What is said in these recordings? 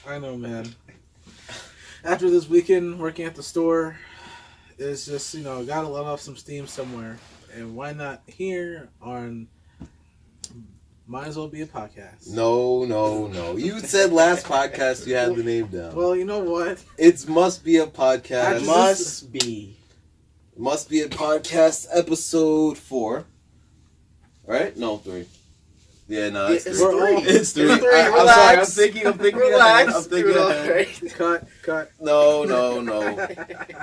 I know, man. After this weekend working at the store, it's just, gotta let off some steam somewhere. And why not here on Might As Well Be a Podcast? No. You said last podcast you had the name down. Well, you know what? It must be a podcast. Must Must be. be a podcast episode 4. Right? No, 3. Yeah, no, it's 3. It's 3. It's 3. I'm Relax. sorry, I'm thinking Relax. ahead. I'm thinking ahead. Cut. No.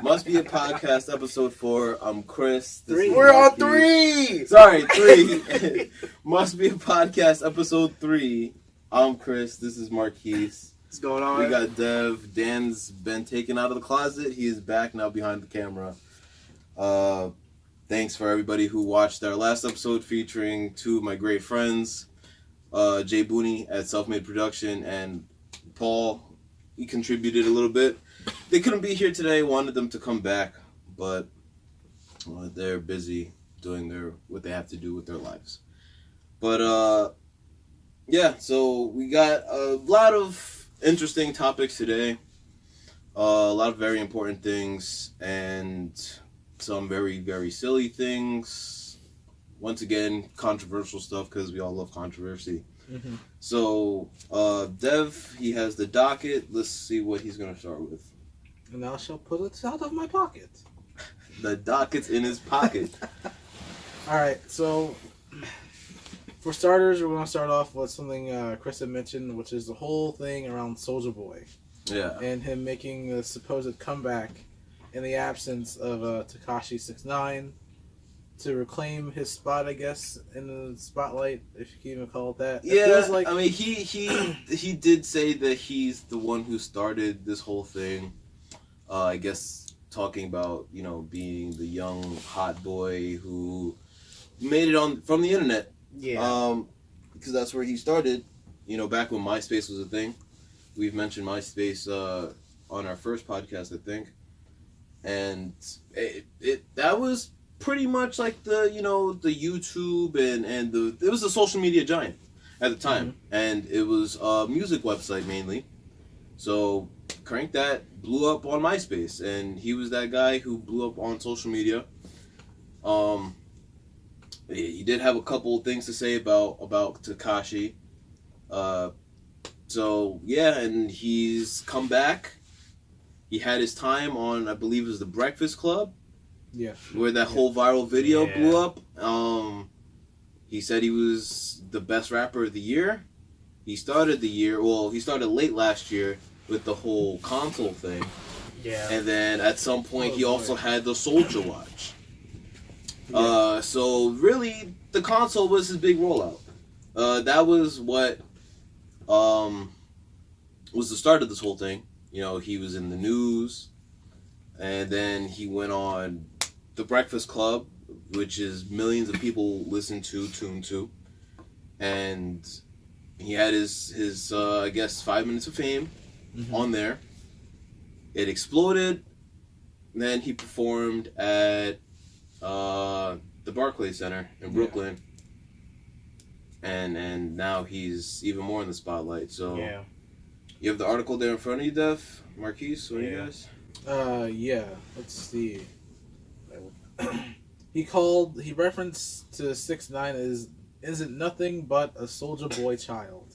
Must be a podcast episode 4. I'm Chris. This is We're on Marquis. 3. Sorry, 3. Must be a podcast episode 3. I'm Chris. This is Marquis. What's going on? We got Dev. Dan's been taken out of the closet. He is back now behind the camera. Thanks for everybody who watched our last episode featuring 2 of my great friends, Jay Booney at Selfmade Production and Paul. He contributed a little bit. They couldn't be here today. Wanted them to come back, but they're busy doing what they have to do with their lives. But yeah, so we got a lot of interesting topics today. A lot of very important things and some very, very silly things. Once again, controversial stuff because we all love controversy. Mm-hmm. So, Dev, he has the docket. Let's see what he's going to start with. And I shall put it out of my pocket. The docket's in his pocket. Alright, so for starters, we're going to start off with something Chris had mentioned, which is the whole thing around Soulja Boy. Yeah. And him making the supposed comeback in the absence of Tekashi 6ix9ine to reclaim his spot, I guess, in the spotlight, if you can even call it that. Yeah, It feels like, I mean, he did say that he's the one who started this whole thing. I guess talking about, being the young hot boy who made it from the internet. Yeah. Because that's where he started, back when MySpace was a thing. We've mentioned MySpace on our first podcast, I think. And that was pretty much like the the YouTube and it was a social media giant at the time, and it was a music website mainly. So Crank That blew up on MySpace, and he was that guy who blew up on social media. He did have a couple of things to say about Tekashi. So yeah, and he's come back. He had his time on, I believe it was The Breakfast Club. Yeah. Where that whole viral video blew up. He said he was the best rapper of the year. He started late last year with the whole console thing. Yeah. And then at some point he also had the Soulja watch. Yeah. So really the console was his big rollout. That was what was the start of this whole thing. He was in the news, and then he went on The Breakfast Club, which is millions of people tune to, and he had his I guess 5 minutes of fame on there. It exploded. Then he performed at the Barclays Center in Brooklyn, and now he's even more in the spotlight. So Yeah. you have the article there in front of you, Dev, Marquis. What do you guys? Yeah. Let's see. He referenced to 6ix9ine as isn't nothing but a Soulja Boy child.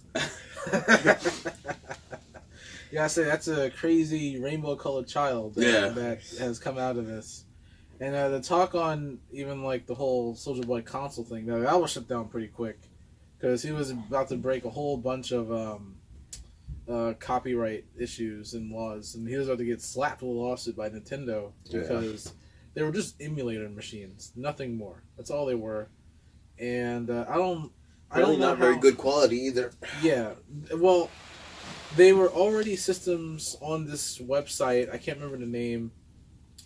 Yeah, I say that's a crazy rainbow-colored child that has come out of this. And the talk on even like the whole Soulja Boy console thing, that was shut down pretty quick because he was about to break a whole bunch of copyright issues and laws, and he was about to get slapped with a lawsuit by Nintendo because they were just emulator machines, nothing more. That's all they were, and I don't know not very good quality either. Yeah, well, they were already systems on this website. I can't remember the name,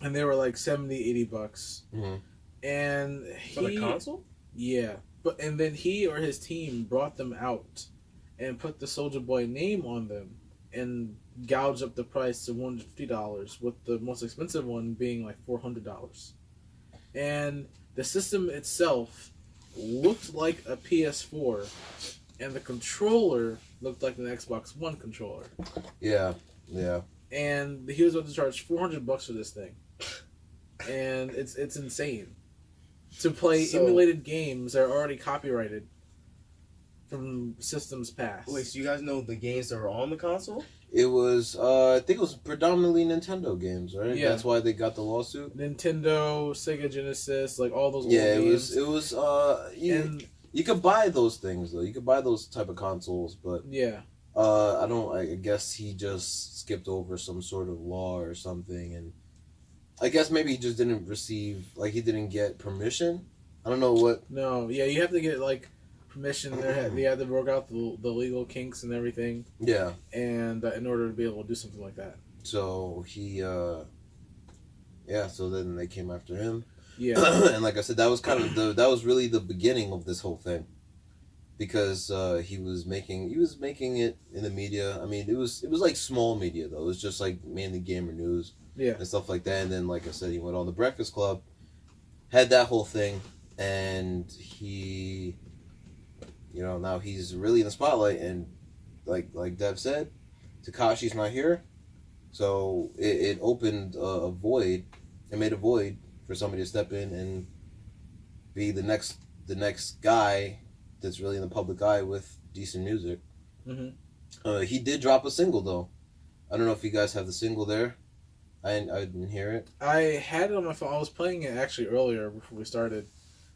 and they were like $70-$80. Mm-hmm. And For the console? Yeah, and then he or his team brought them out and put the Soulja Boy name on them and gouged up the price to $150, with the most expensive one being like $400. And the system itself looked like a PS4, and the controller looked like an Xbox One controller. Yeah, yeah. And he was about to charge $400 for this thing, and it's insane to play emulated games that are already copyrighted from systems past. Wait, so you guys know the games that were on the console? It was, I think it was predominantly Nintendo games, right? Yeah. That's why they got the lawsuit. Nintendo, Sega Genesis, like all those old Yeah, games. it was, And you could buy those things, though. You could buy those type of consoles, but, yeah, I guess he just skipped over some sort of law or something, and I guess maybe he just didn't receive, like, he didn't get permission? I don't know what. no, yeah, you have to get like permission. They had to work out the legal kinks and everything, Yeah. and in order to be able to do something like that. So he, so then they came after him. Yeah, And like I said, that was kind of that was really the beginning of this whole thing. Because he was making it in the media. I mean, it was like small media though. It was just like mainly gamer news yeah, and stuff like that. And then, like I said, he went on the Breakfast Club, had that whole thing, and he, now he's really in the spotlight. And like Dev said, Tekashi's not here, so it opened a void. It made a void for somebody to step in and be the next guy that's really in the public eye with decent music. Mm-hmm. He did drop a single though. I don't know if you guys have the single there. I didn't hear it. I had it on my phone. I was playing it actually earlier before we started.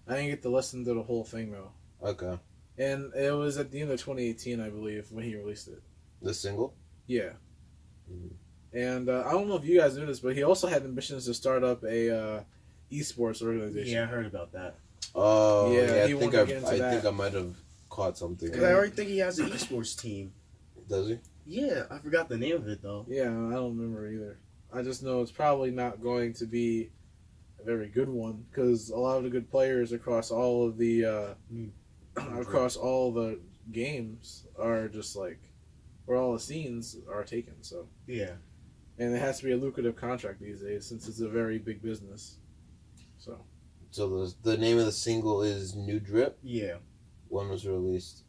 I didn't get to listen to the whole thing though. Okay. And it was at the end of 2018, I believe, when he released it. The single? Yeah. Mhm. And I don't know if you guys knew this, but he also had ambitions to start up a esports organization. Yeah, I heard about that. Oh, Yeah, I he think wanted to get into I that. think I might have caught something. Because I already think he has an esports team. Does he? Yeah, I forgot the name of it though. Yeah, I don't remember either. I just know it's probably not going to be a very good one because a lot of the good players across all of the across all the games are just like where all the scenes are taken. So Yeah. and it has to be a lucrative contract these days since it's a very big business. So the name of the single is New Drip. Yeah. When was released?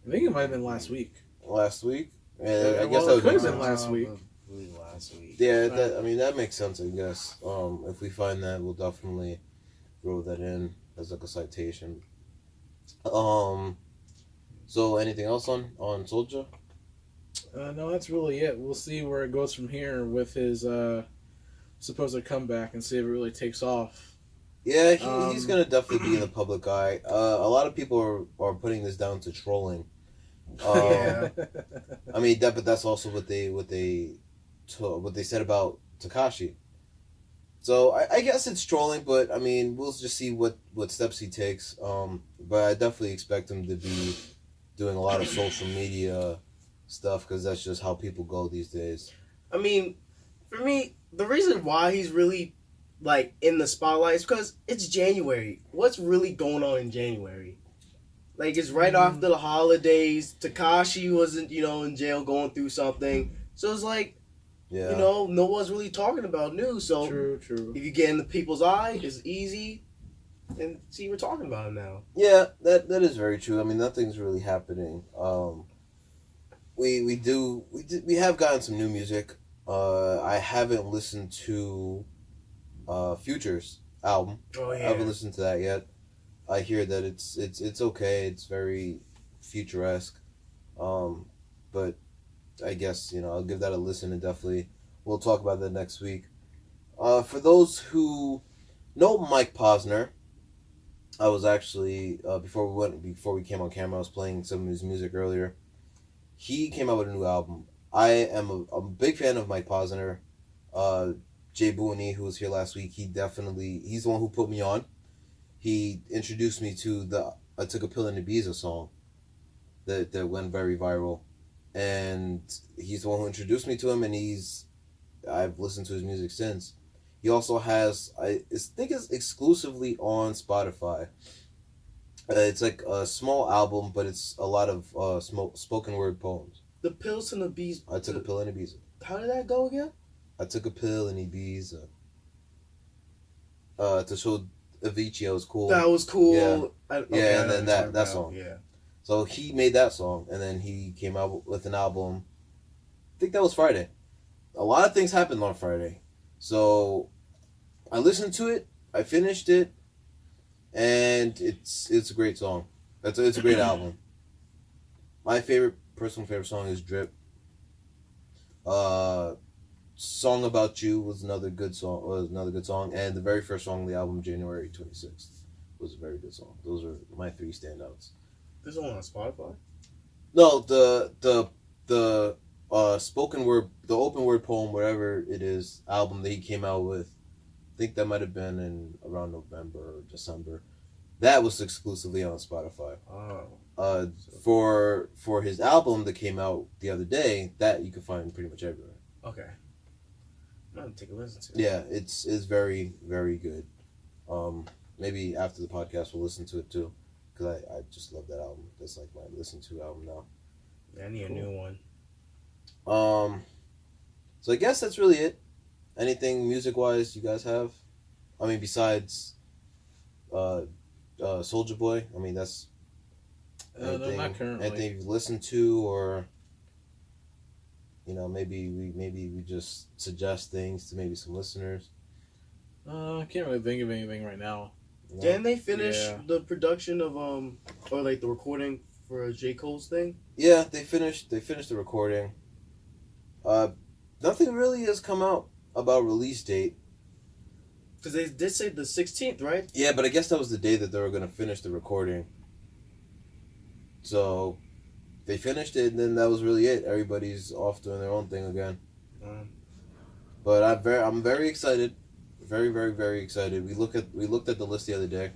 I think it might have been last week. Last week. And Yeah, I well, guess it that would could make have been sense. last week. Probably last week. Yeah, that makes sense, I guess. If we find that, we'll definitely throw that in as like a citation. So anything else on Soulja? No, that's really it. We'll see where it goes from here with his supposed comeback and see if it really takes off. Yeah, he's gonna definitely be in the public eye. A lot of people are putting this down to trolling. Yeah. I mean, but that's also what they said about Tekashi. So I guess it's trolling, but I mean, we'll just see what steps he takes. But I definitely expect him to be doing a lot of social media stuff because that's just how people go these days. I mean, for me, the reason why he's really like in the spotlight is because it's January. What's really going on in January? Like it's right after the holidays. Tekashi wasn't, in jail going through something. So it's like, Yeah. no one's really talking about news. So True. if you get in the people's eye, it's easy. And see, we're talking about it now. Yeah, that is very true. I mean, nothing's really happening. We have gotten some new music. I haven't listened to Future's album. Oh I haven't listened to that yet. I hear that it's okay. It's very futuresque. But I guess I'll give that a listen and definitely we'll talk about that next week. For those who know Mike Posner, I was actually before we came on camera, I was playing some of his music earlier. He came out with a new album. I'm a big fan of Mike Posner. Jay Booney, who was here last week, he's the one who put me on. He introduced me to the I Took a Pill in Ibiza song that went very viral. And he's the one who introduced me to him, and I've listened to his music since. He also has, I think it's exclusively on Spotify. It's like a small album, but it's a lot of spoken word poems. The pills and the bees. I took a pill in Ibiza. How did that go again? I took a pill in Ibiza. To show Avicii I was cool. That was cool. Yeah. I Yeah, and know then what you're that talking song. about. Yeah. So he made that song, and then he came out with an album. I think that was Friday. A lot of things happened on Friday. So I listened to it, I finished it, and it's a great song. It's a great album. My personal favorite song is Drip. Song About You was another good song, and the very first song on the album, January 26th, was a very good song. Those are my three standouts. This one on Spotify? No, the spoken word, the open word poem, whatever it is, album that he came out with. I think that might have been in around November or December. That was exclusively on Spotify. Oh. For his album that came out the other day, that you can find pretty much everywhere. Okay. I'm gonna take a listen to it. Yeah, it's very, very good. Maybe after the podcast we'll listen to it too, because I just love that album. That's like my listen to album now. Yeah, I need a new one. So I guess that's really it. Anything music wise you guys have? I mean, besides Soulja Boy. I mean, that's No, not currently. anything you've listened to, or maybe we just suggest things to maybe some listeners. I can't really think of anything right now. You know? Didn't they finish Yeah. the production of or like the recording for J. Cole's thing? Yeah, they finished the recording. Nothing really has come out about release date. Because they did say the 16th, right? Yeah, but I guess that was the day that they were gonna finish the recording. So they finished it, and then that was really it. Everybody's off doing their own thing again. But I'm very excited, very, very, very excited. We looked at the list the other day.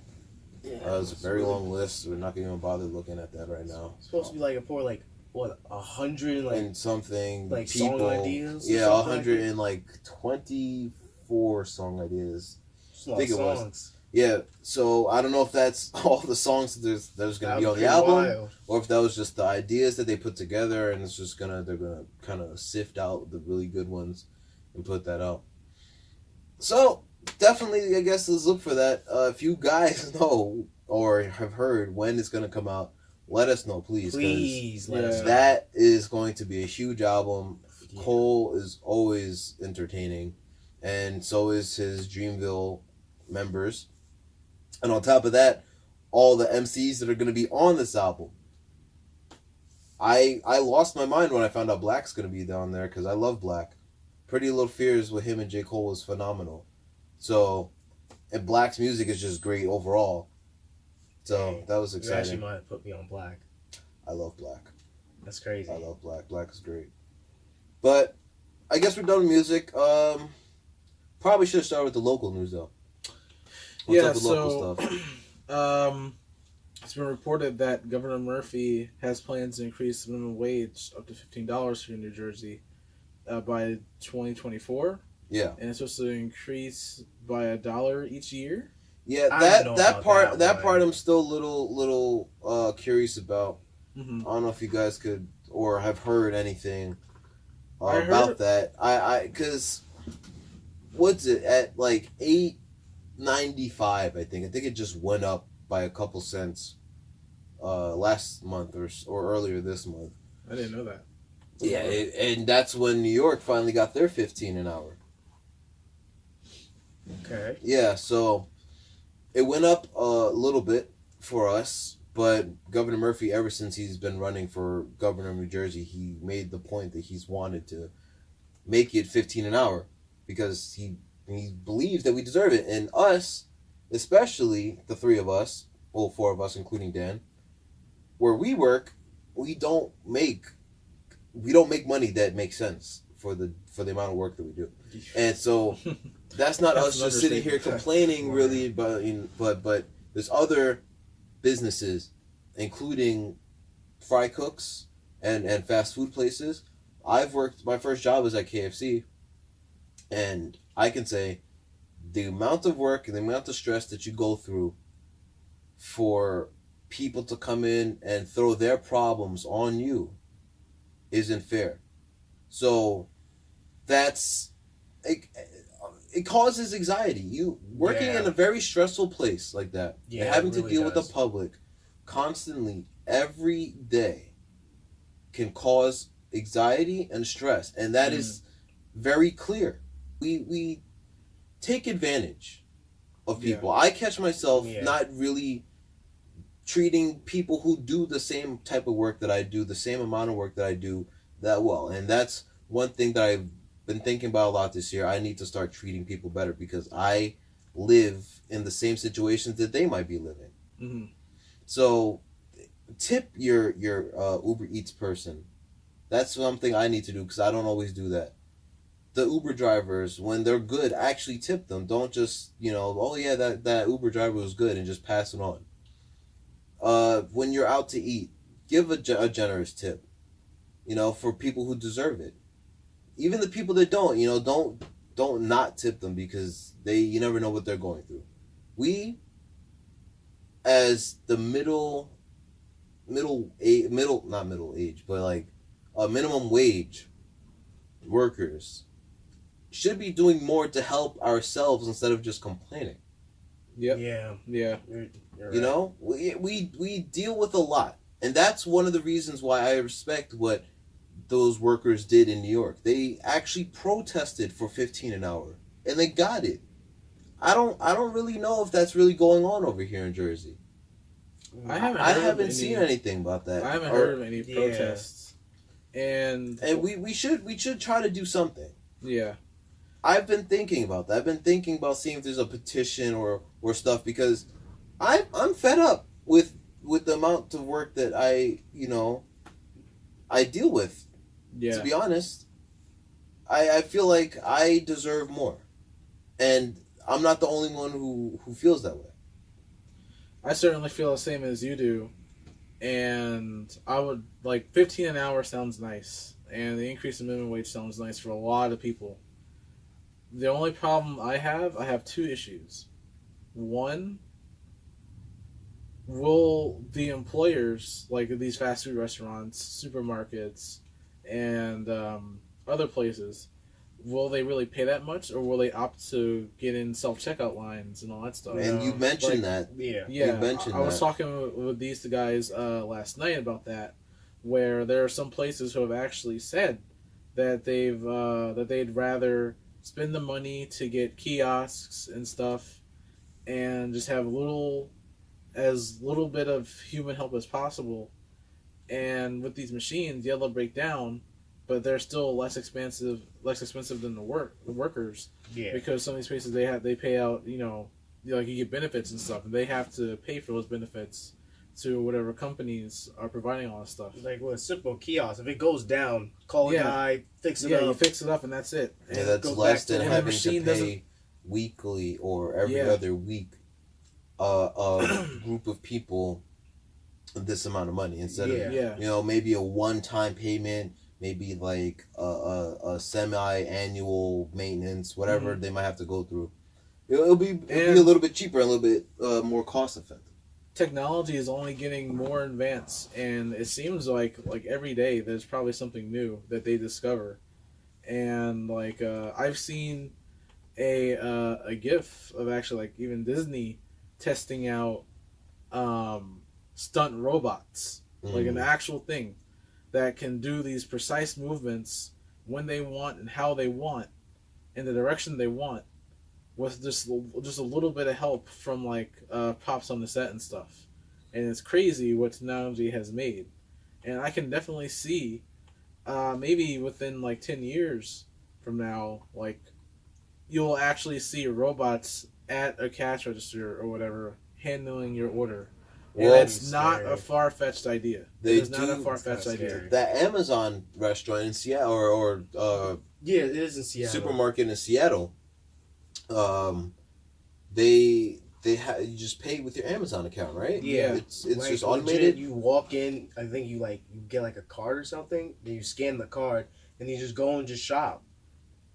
Yeah. It was a very long list. We're not gonna even bother looking at that right now. It's supposed to be like a poor, like, what, 100, like, And something like people, song ideas or yeah, something? 124 song ideas. just a lot think of it was. songs. Yeah, so I don't know if that's all the songs there's gonna be on the album, or if that was just the ideas that they put together, and they're gonna kind of sift out the really good ones and put that out. So definitely, I guess let's look for that. If you guys know or have heard when it's gonna come out, let us know, please. 'Cause Please let us know. that is going to be a huge album. Yeah. Cole is always entertaining, and so is his Dreamville members. And on top of that, all the MCs that are going to be on this album. I lost my mind when I found out Black's going to be down there, because I love Black. Pretty Little Fears with him and J. Cole was phenomenal. So, and Black's music is just great overall. So, Dang. that was You exciting. actually might have put me on Black. I love Black. That's crazy. I love Black. Black is great. But I guess we're done with music. Probably should have started with the local news though. What's up with local stuff? It's been reported that Governor Murphy has plans to increase the minimum wage up to $15 here in New Jersey by 2024, Yeah. and it's supposed to increase by $1 each year. Yeah, I don't know that about part that, part but- I'm still a little curious about. Mm-hmm. I don't know if you guys could or have heard anything I about heard- that. I cuz what's it at like 8.95 I think. I think it just went up by a couple cents last month or earlier this month. I didn't know that. Yeah, and that's when New York finally got their 15 an hour. Okay. Yeah, so it went up a little bit for us, but Governor Murphy, ever since he's been running for governor of New Jersey, he made the point that he's wanted to make it 15 an hour because he believes that we deserve it. And us, especially the three of us, well, four of us, including Dan, where we work, we don't make money that makes sense for the amount of work that we do. And so that's not That's us an just sitting here understatement. complaining really, but there's other businesses, including fry cooks and fast food places. My first job was at KFC, and I can say the amount of work and the amount of stress that you go through for people to come in and throw their problems on you isn't fair. So that's it causes anxiety. You working Yeah. in a very stressful place like that, Yeah, and having it to really deal with does. the public constantly every day can cause anxiety and stress, and that is very clear. We take advantage of people. I catch myself not really treating people who do the same type of work that I do, the same amount of work that I do, that well. And that's one thing that I've been thinking about a lot this year. I need to start treating people better because I live in the same situations that they might be living. Mm-hmm. So tip your Uber Eats person. That's something I need to do because I don't always do that. The Uber drivers, when they're good, actually tip them. Don't just, oh yeah, that Uber driver was good and just pass it on. When you're out to eat, give a generous tip, for people who deserve it. Even the people that don't, don't not tip them because you never know what they're going through. We, as the not middle age, but like minimum wage workers, should be doing more to help ourselves instead of just complaining. Yep. Yeah. You're right. We deal with a lot, and that's one of the reasons why I respect what those workers did in New York. They actually protested for 15 an hour, and they got it. I don't really know if that's really going on over here in Jersey. I haven't seen anything about that. I haven't heard of any protests, and we should try to do something. Yeah. I've been thinking about that. I've been thinking about seeing if there's a petition or stuff because I'm fed up with the amount of work that I deal with. Yeah. To be honest, I feel like I deserve more, and I'm not the only one who feels that way. I certainly feel the same as you do, and I would 15 an hour sounds nice, and the increase in minimum wage sounds nice for a lot of people. The only problem I have two issues. One, will the employers, like these fast food restaurants, supermarkets, and other places, will they really pay that much, or will they opt to get in self-checkout lines and all that stuff? And you mentioned that. Yeah. You mentioned I was talking with these guys last night about that, where there are some places who have actually said that they'd rather spend the money to get kiosks and stuff and just have as little bit of human help as possible. And with these machines, they'll break down, but they're still less expensive than the workers. Yeah. Because some of these places they pay out, you get benefits and stuff, and they have to pay for those benefits to whatever companies are providing all this stuff. Like with a simple kiosk, if it goes down, call a guy, fix it up. Yeah, you fix it up and that's it. Yeah, that's less than having to pay doesn't... weekly or every other week a group of people this amount of money instead of maybe a one-time payment, maybe like a semi-annual maintenance, whatever they might have to go through. It'll be a little bit cheaper, a little bit more cost-effective. Technology is only getting more advanced, and it seems like every day there's probably something new that they discover. And I've seen a GIF of actually even Disney testing out stunt robots, like an actual thing that can do these precise movements when they want and how they want, in the direction they want, with just a little bit of help from props on the set and stuff. And it's crazy what technology has made. And I can definitely see maybe within 10 years from now, you'll actually see robots at a cash register or whatever handling your order. And that's not a far-fetched idea. It's not a far-fetched idea. That Amazon restaurant in Seattle or yeah, it is in Seattle. Supermarket in Seattle. They you just pay with your Amazon account, right? Yeah, it's just automated. You walk in, I think you get a card or something, then you scan the card, and you just go and just shop,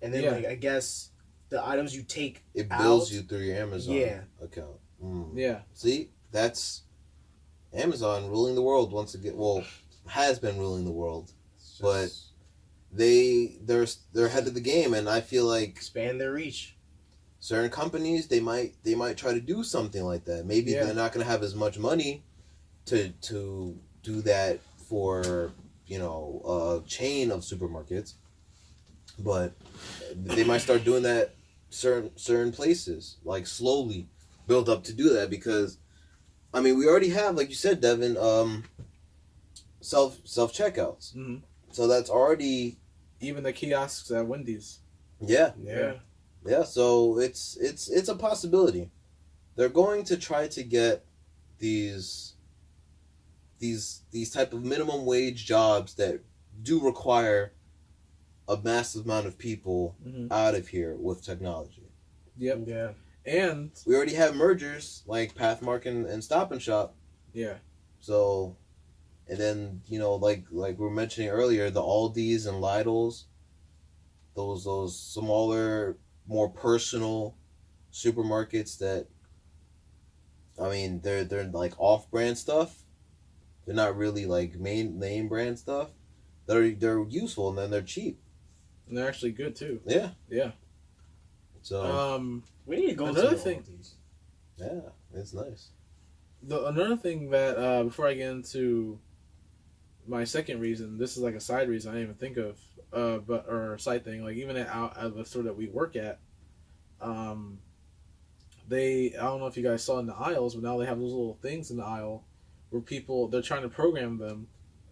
and then I guess the items you take it bills you through your Amazon account. Yeah. See, that's Amazon ruling the world once again. Well, has been ruling the world, but they're ahead of the game, and I feel like expand their reach. Certain companies they might try to do something like that. Maybe they're not going to have as much money to do that for a chain of supermarkets, but they might start doing that certain places, like slowly build up to do that, because I mean we already have, like you said, Devin, self checkouts. Mhm. So that's already Even the kiosks at Wendy's. yeah. Yeah. So it's a possibility. They're going to try to get these type of minimum wage jobs that do require a massive amount of people Mhm. out of here with technology. Yep. Yeah. And We already have mergers like Pathmark and Stop and Shop. yeah, So, and then like we were mentioning earlier, the Aldis and Lidls, those smaller, more personal supermarkets that, I mean, they're like off-brand stuff. They're not really like main name brand stuff. They're useful, and then they're cheap. and they're actually good too. Yeah. Yeah. So We need to go Another to thing- these. yeah, it's nice. Another thing that before I get into my second reason, this is like a side reason I didn't even think of, or a side thing. Like even at the store that we work at, I don't know if you guys saw in the aisles, but now they have those little things in the aisle where they're trying to program them.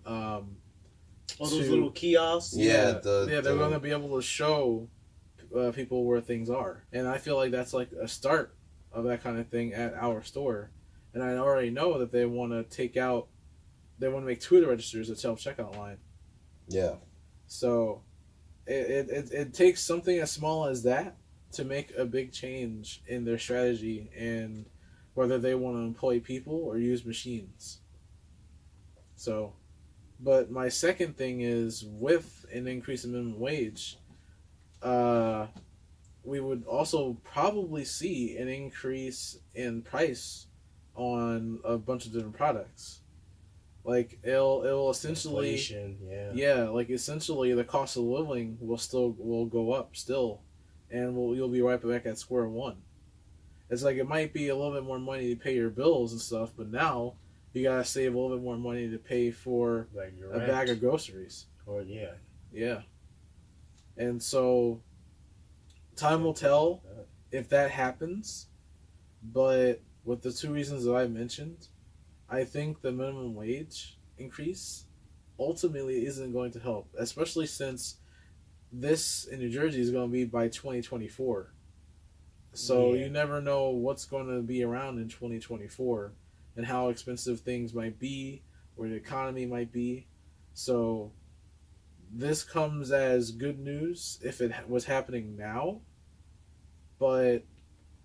All those to- little kiosks. Yeah, they're going to be able to show people where things are, and I feel like that's like a start of that kind of thing at our store. And I already know that they want to make 2 of the registers a self checkout line. Yeah. So it takes something as small as that to make a big change in their strategy and whether they want to employ people or use machines. So, but my second thing is, with an increase in minimum wage, we would also probably see an increase in price on a bunch of different products. Like it'll essentially Inflation, like essentially the cost of living will go up still, and you'll be right back at square one. It's like it might be a little bit more money to pay your bills and stuff, but now you gotta save a little bit more money to pay for like your a rent, bag of groceries. or yeah. Yeah. And so time will tell if that happens, but with the 2 reasons that I mentioned, I think the minimum wage increase ultimately isn't going to help, especially since this in New Jersey is going to be by 2024. So Yeah. you never know what's going to be around in 2024 and how expensive things might be, or the economy might be. So this comes as good news if it was happening now, but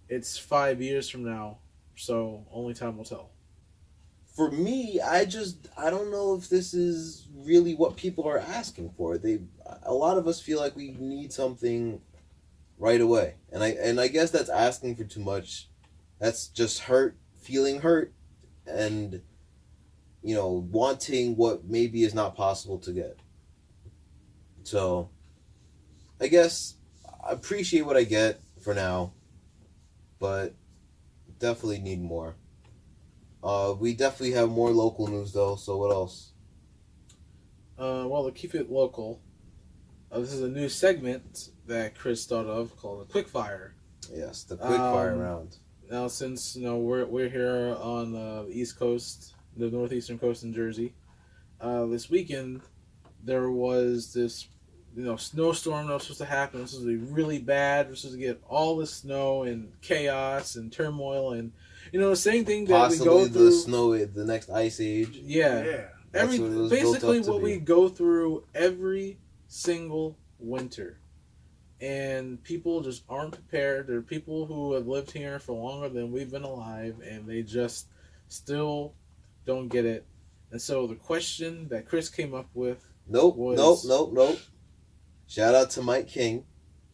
it's 5 years from now, so only time will tell. For me, I don't know if this is really what people are asking for. A lot of us feel like we need something right away, and I guess that's asking for too much. That's just feeling hurt, and wanting what maybe is not possible to get. So, I guess I appreciate what I get for now, but definitely need more. We definitely have more local news though. So what else? Well, to keep it local, this is a new segment that Chris thought of called the Quickfire. Yes, the quick fire Um, round. Now, since we're here on the East Coast, the northeastern coast in Jersey, this weekend there was this snowstorm that was supposed to happen. It was supposed to be really bad. We're supposed to get all the snow and chaos and turmoil and the same thing that we go Possibly through. the snow, the next ice age. Yeah, That's what it was built basically up to what be. we go through every single winter, and people just aren't prepared. There are people who have lived here for longer than we've been alive, and they just still don't get it. And so the question that Chris came up with Nope. was- Shout out to Mike King.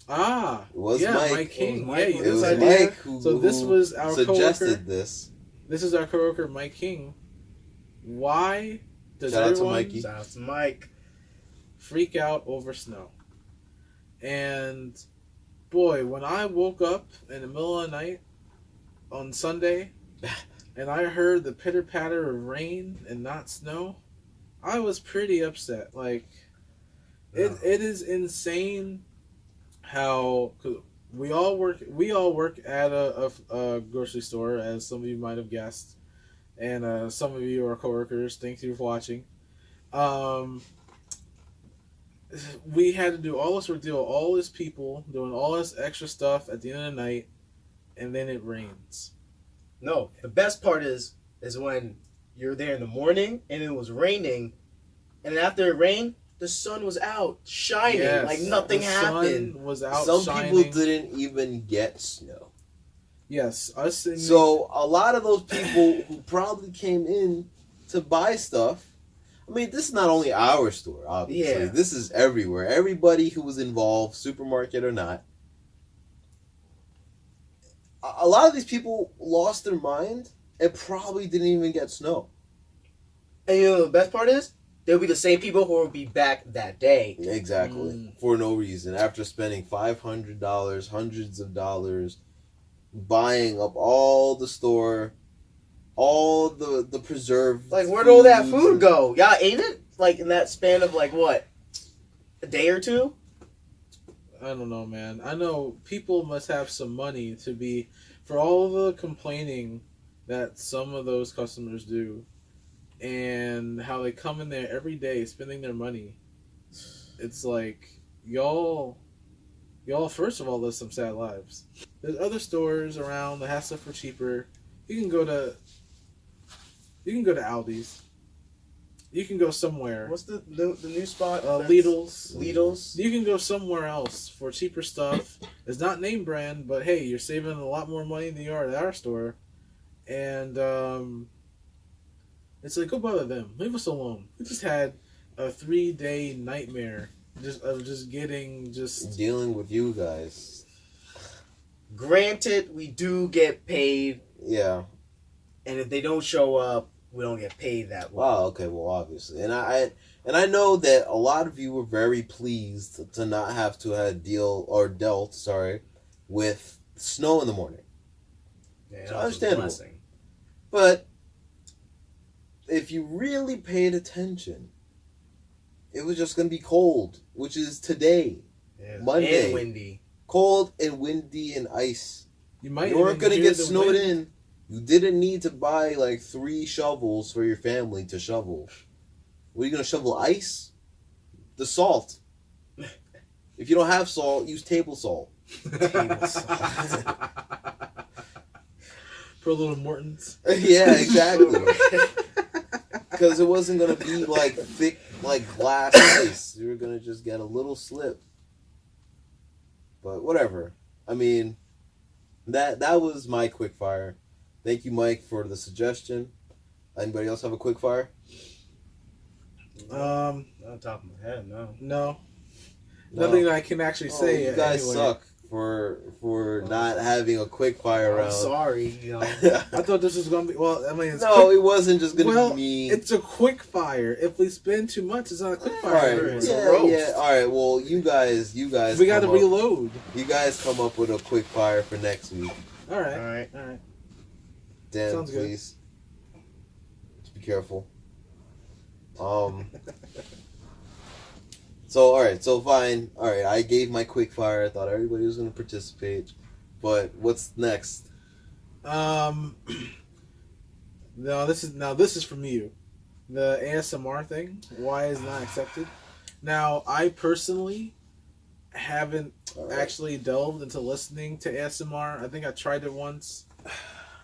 It was yeah, Mike. Mike King. It was Mike Yeah, with It this was idea. Mike who So this who was our suggested coworker. this. This is our coworker Mike King. Why does Shout out to everyone Mikey. Shout out to Mike. freak out over snow? And boy, when I woke up in the middle of the night on Sunday and I heard the pitter patter of rain and not snow, I was pretty upset. Like, No. it is insane how 'cause we all work at a grocery store, as some of you might have guessed, and some of you are coworkers. Thank you for watching. Um, we had to do all this work, deal with all this people doing all this extra stuff at the end of the night, and then it rains. No, the best part is when you're there in the morning and it was raining, and after it rained, the sun was out shining like nothing the happened. Sun was out. Some shining. people didn't even get snow. Yes, us. And So a lot of those people who probably came in to buy stuff. I mean, this is not only our store, obviously. Yeah. This is everywhere. Everybody who was involved, supermarket or not. A lot of these people lost their mind and probably didn't even get snow. And you know the best part is they'll be the same people who will be back that day. Exactly. For no reason. After spending $500, hundreds of dollars, buying up all the store, all the preserved Like where'd all that foods food and- go? Y'all ate it like in that span of like what, a day or two? I don't know, man. I know people must have some money to be for all the complaining that some of those customers do, and how they come in there every day spending their money. It's like y'all first of all live some sad lives. There's other stores around that have stuff for cheaper. You can go to Aldi's. You can go somewhere. What's the new spot? Lidl's. Lidl's. You can go somewhere else for cheaper stuff. It's not name brand, but hey, you're saving a lot more money than you are at our store. And it's like, go bother them. Leave us alone. We just had a 3-day nightmare of getting dealing with you guys. Granted, we do get paid, Yeah. and if they don't show up, we don't get paid that well. Wow. Okay. Well, obviously, and I know that a lot of you were very pleased to not have to have dealt with snow in the morning. Yeah, It's that was a understandable. blessing. But if you really paid attention, it was just going to be cold, which is today. Yeah. Monday. And windy. Cold and windy and ice. you might You weren't even going to hear get the snowed wind. in. You didn't need to buy like 3 shovels for your family to shovel. What are you going to shovel? Ice? The salt. If you don't have salt, use table salt. Table salt. For little Mortons. Yeah, exactly. Because it wasn't going to be like thick, like glass ice. You were going to just get a little slip. But whatever. I mean, that was my quick fire. Thank you, Mike, for the suggestion. Anybody else have a quick fire? Not on top of my head, no. No. No. Nothing that I can actually say. You guys anyway. suck for not having a quick fire I'm round. sorry, I thought this was gonna be it's No, quick. it wasn't just gonna Well, be me. it's a quick fire. If we spend too much, it's not a quick All fire. right, It's a yeah, roast. yeah. All right, well, you guys. We got to come up- reload. You guys come up with a quick fire for next week. All right. Alright. Dan, Sounds good. please. Just be careful. So alright, so fine. Alright, I gave my quick fire. I thought everybody was gonna participate. But what's next? No, this is from you. The ASMR thing. Why is not accepted? Now, I personally haven't Alright. actually delved into listening to ASMR. I think I tried it once.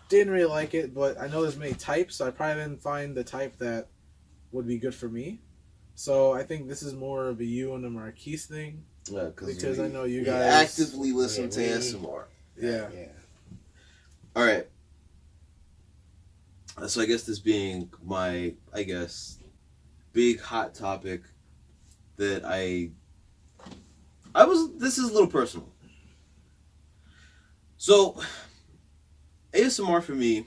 Didn't really like it, but I know there's many types, so I probably didn't find the type that would be good for me. So I think this is more of a you and a Marquis thing. Yeah, Because I know you we guys actively listen to we- ASMR. Yeah. Alright. So I guess this being my, big hot topic that this is a little personal. So, ASMR for me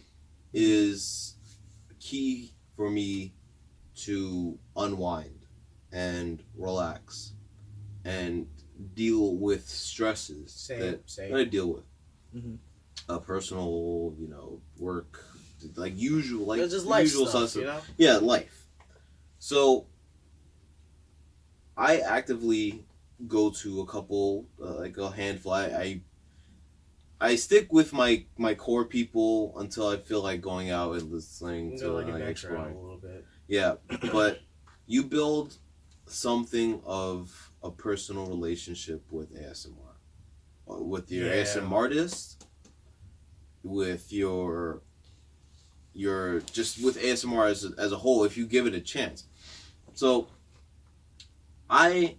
is key for me to unwind and relax and deal with stresses that I deal with. Mhm. Personal, work, like usual, It's just life usual stuff, stuff. you know? Yeah, life. So I actively go to a couple, like a handful. I stick with my core people until I feel like going out and listening You to know, like like adventure out exploring. a little bit. Yeah, but you build something of a personal relationship with ASMR, with your Yeah. ASMR artist, with your just with ASMR as a whole. If you give it a chance, so I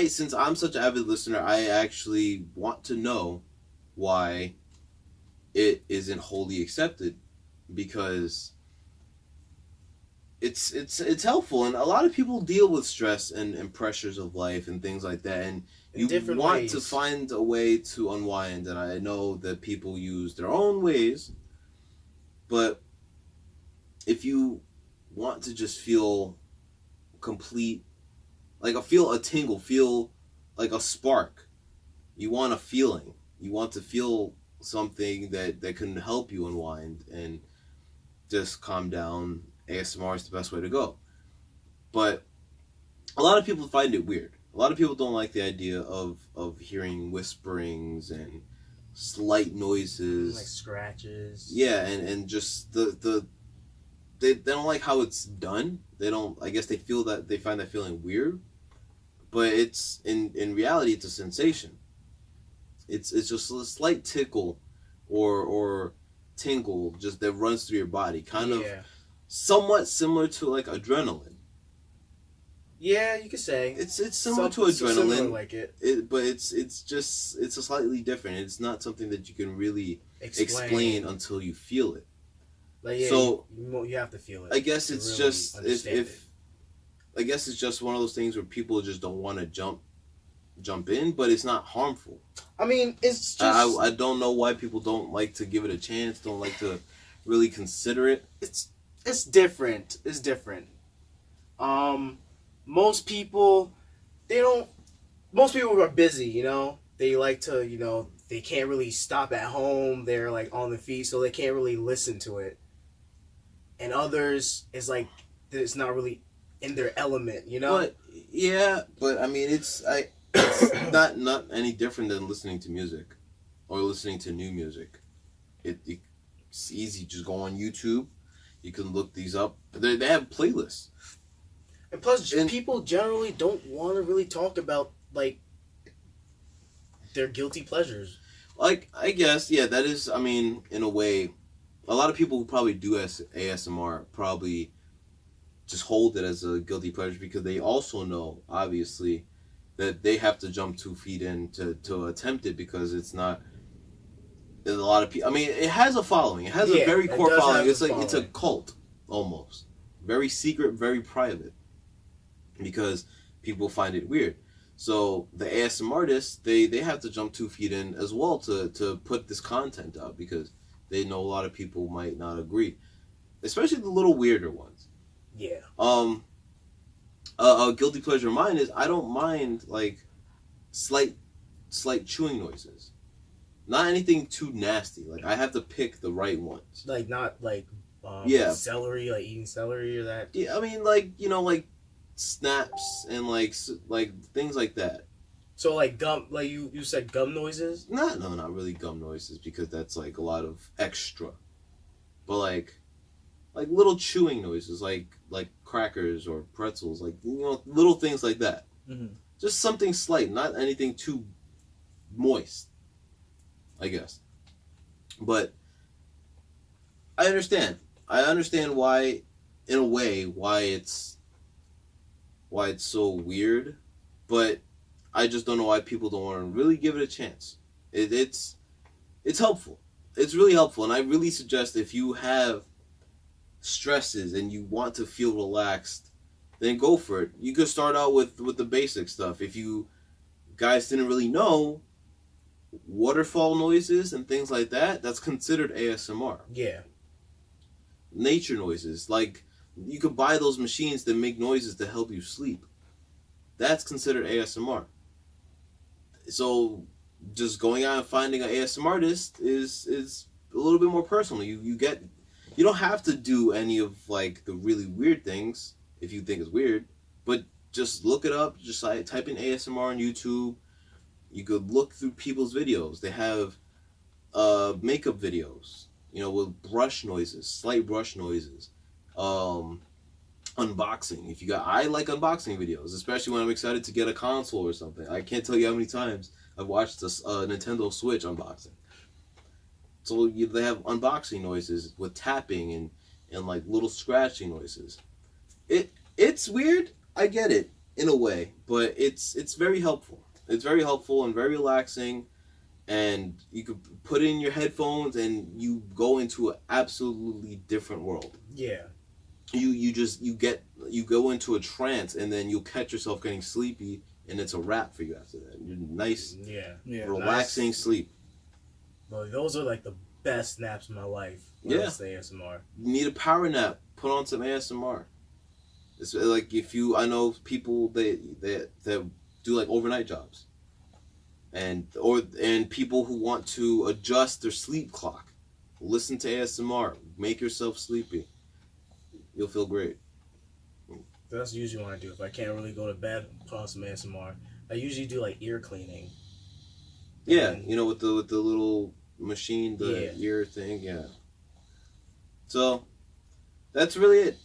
since I'm such an avid listener, I actually want to know why it isn't wholly accepted, because it's helpful, and a lot of people deal with stress and pressures of life and things like that, and In you different want ways. to find a way to unwind, and I know that people use their own ways, but if you want to just feel complete, like feel a tingle, feel like a spark, you want a feeling, you want to feel something that can help you unwind and just calm down, ASMR is the best way to go. But a lot of people find it weird. A lot of people don't like the idea of hearing whisperings and slight noises. Like scratches. Yeah, and just they don't like how it's done. They don't, I guess they find that feeling weird. But it's in reality it's a sensation. It's just a slight tickle or tingle just that runs through your body. Kind of somewhat similar to like adrenaline. Yeah, you could say. It's similar to adrenaline. Similar like it. But it's a slightly different. It's not something that you can really explain until you feel it. Like, yeah, so you have to feel it. I guess to it's really just understand if it. I guess it's just one of those things where people just don't want to jump in, but it's not harmful. I mean, it's just I don't know why people don't like to give it a chance, don't like to really consider it. it's different. It's different. Most people most people are busy, you know. They like to, you know, they can't really stop at home. They're like on the feet, so they can't really listen to it. And others is like it's not really in their element, you know. But I mean it's not any different than listening to music or listening to new music. It's easy. Just go on YouTube. You can look these up. They have playlists. And plus, people generally don't want to really talk about like their guilty pleasures. Like, I guess, yeah, that is, I mean, in a way, a lot of people who probably do ASMR probably just hold it as a guilty pleasure because they also know, obviously, that they have to jump 2 feet in to attempt it because it's not. There's a lot of people. I mean, it has a following. It has a very core following. It's like it's a cult almost, very secret, very private, because people find it weird. So the ASMR artists, they have to jump 2 feet in as well to put this content out because they know a lot of people might not agree, especially the little weirder ones. Yeah. A guilty pleasure of mine is I don't mind like slight chewing noises. Not anything too nasty. Like I have to pick the right ones. Like not like celery, like eating celery or that. Yeah, I mean like like snaps and like things like that. So like gum, like you said gum noises. No, not really gum noises because that's like a lot of extra. But like little chewing noises, like crackers or pretzels, like little things like that. Mm-hmm. Just something slight, not anything too moist, I guess. But I understand. I understand why, in a way, why it's so weird, but I just don't know why people don't want to really give it a chance. It's helpful. It's really helpful, and I really suggest if you have stresses and you want to feel relaxed, then go for it. You could start out with the basic stuff. If you guys didn't really know, waterfall noises and things like that, that's considered ASMR. Yeah. Nature noises, like you could buy those machines that make noises to help you sleep. That's considered ASMR. So just going out and finding an ASMR artist is a little bit more personal. You get You don't have to do any of like the really weird things if you think it's weird, but just look it up. Just like type in ASMR on YouTube. You could look through people's videos. They have makeup videos, with brush noises, slight brush noises. Unboxing. I like unboxing videos, especially when I'm excited to get a console or something. I can't tell you how many times I've watched this Nintendo Switch unboxing. So they have unboxing noises with tapping and like little scratching noises. It's weird. I get it in a way, but it's very helpful. It's very helpful and very relaxing, and you could put in your headphones and you go into an absolutely different world. Yeah. You go into a trance, and then you'll catch yourself getting sleepy, and it's a wrap for you after that. You're nice, relaxing sleep. But those are like the best naps of my life. Yeah. It's the ASMR. You need a power nap. Put on some ASMR. It's like I know people that do like overnight jobs, and people who want to adjust their sleep clock. Listen to ASMR. Make yourself sleepy. You'll feel great. That's usually what I do. If I can't really go to bed, put on some ASMR. I usually do like ear cleaning. Yeah, with the little machine, the ear thing. Yeah. So, that's really it.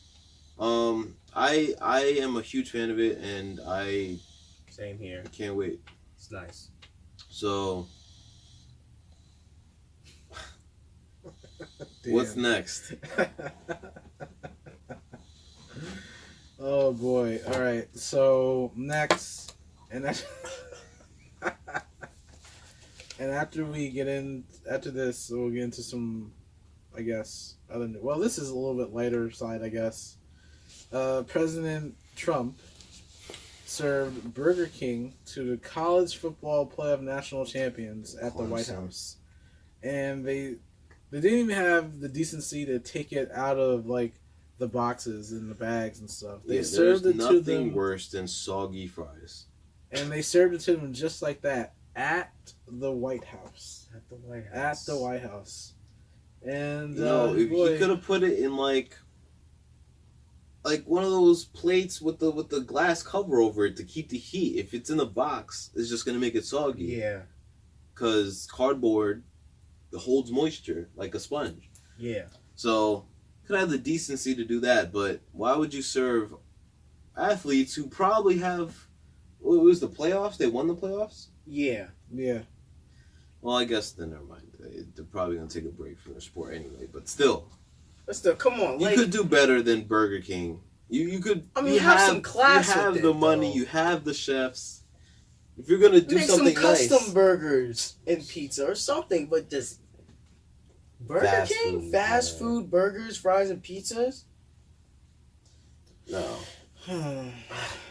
I am a huge fan of it, and I Same here. can't wait. It's nice. So, what's next? Oh boy! All right. So next, and after this, we'll get into some, I guess, well, this is a little bit lighter side, I guess. President Trump served Burger King to the college football playoff national champions at the White House, and they didn't even have the decency to take it out of like the boxes and the bags and stuff. They served it to them. Nothing worse than soggy fries. And they served it to them just like that at the White House. At the White House. At the White House. And if he could have put it in like one of those plates with the glass cover over it to keep the heat. If it's in the box, it's just gonna make it soggy. Yeah. Because cardboard holds moisture like a sponge. Yeah. So could have the decency to do that, but why would you serve athletes who probably have? What was the playoffs? They won the playoffs. Yeah. Yeah. Well, I guess then never mind. They're probably gonna take a break from their sport anyway. But still, come on. You could do better than Burger King. You could. I mean, you have some class. You have with the it, money. though. You have the chefs. If you're gonna do Make something some custom nice, burgers and pizza or something, but just Burger King, fast food burgers, fries, and pizzas. no.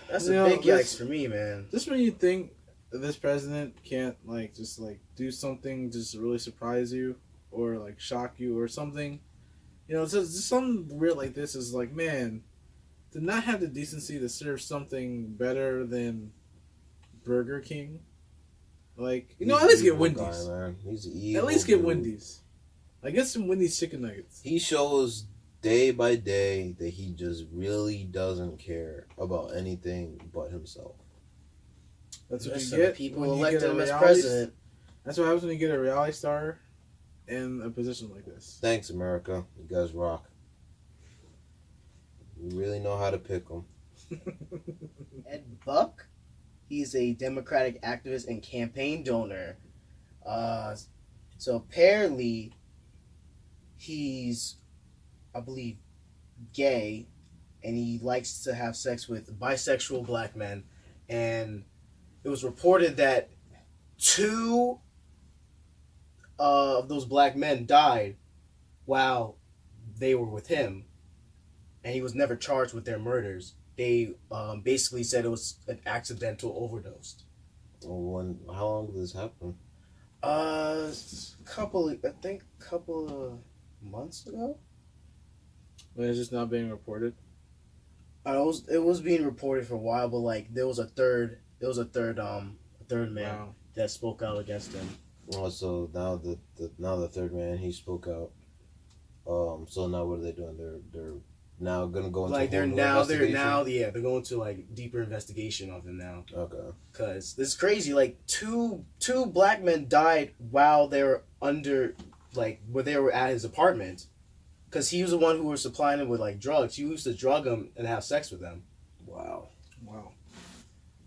That's a big yikes for me, man. Just when you think this president can't just do something just to really surprise you or like shock you or something, it's just something weird like this is like, man, to not have the decency to serve something better than Burger King. Like, at least get Wendy's. He's evil, At least get dude. Wendy's. Get some Wendy's chicken nuggets. He shows day by day that he just really doesn't care about anything but himself. That's what you Listen, get. people when you elected get a him as reality- president. That's what happens when you get a reality star in a position like this. Thanks, America. You guys rock. You really know how to pick them. Ed Buck, he's a Democratic activist and campaign donor. So apparently, he's, I believe, gay, and he likes to have sex with bisexual black men. And it was reported that 2 of those black men died while they were with him, and he was never charged with their murders. They basically said it was an accidental overdose. How long did this happen? Couple of months ago. But it's just not being reported. It was being reported for a while, but there was a third man that spoke out against him. Oh, so now the third man, he spoke out. So now what are they doing? They're now gonna go into Like a whole new investigation? they're going to like deeper investigation of him now. Okay. Cause this is crazy. Like two black men died while they were under, like where they were at his apartment. Cause he was the one who was supplying him with like drugs. He used to drug him and have sex with them. Wow. Wow.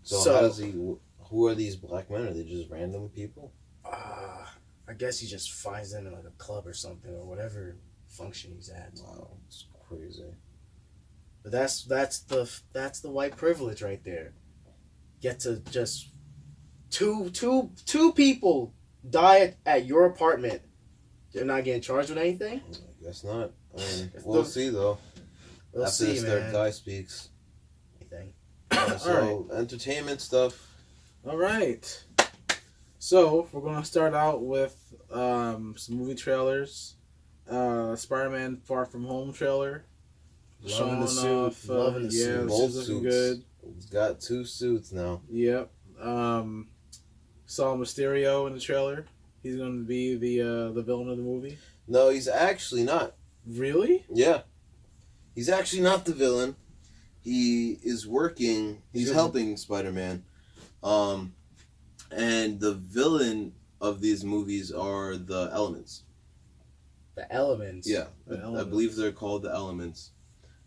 So how does he? Who are these black men? Are they just random people? I guess he just finds them in like a club or something or whatever function he's at. Wow, it's crazy. But that's the white privilege right there. Get to just two people die at your apartment. They're not getting charged with anything. I guess not. I mean, It's we'll the- see though. We'll After see, this third man. guy speaks. Anything. So entertainment stuff. All right. So we're gonna start out with some movie trailers. Spider-Man: Far From Home trailer. Loving the Showing suit. off, Loving the yeah, suit. the Both suit's looking suits. good. He's got 2 suits now. Yep. Saw Mysterio in the trailer. He's going to be the villain of the movie. No, he's actually not. Really? Yeah. He's actually not the villain. He is working. He's helping Spider-Man. And the villain of these movies are the Elements. The Elements. Yeah. The I Elements. believe they're called the Elements.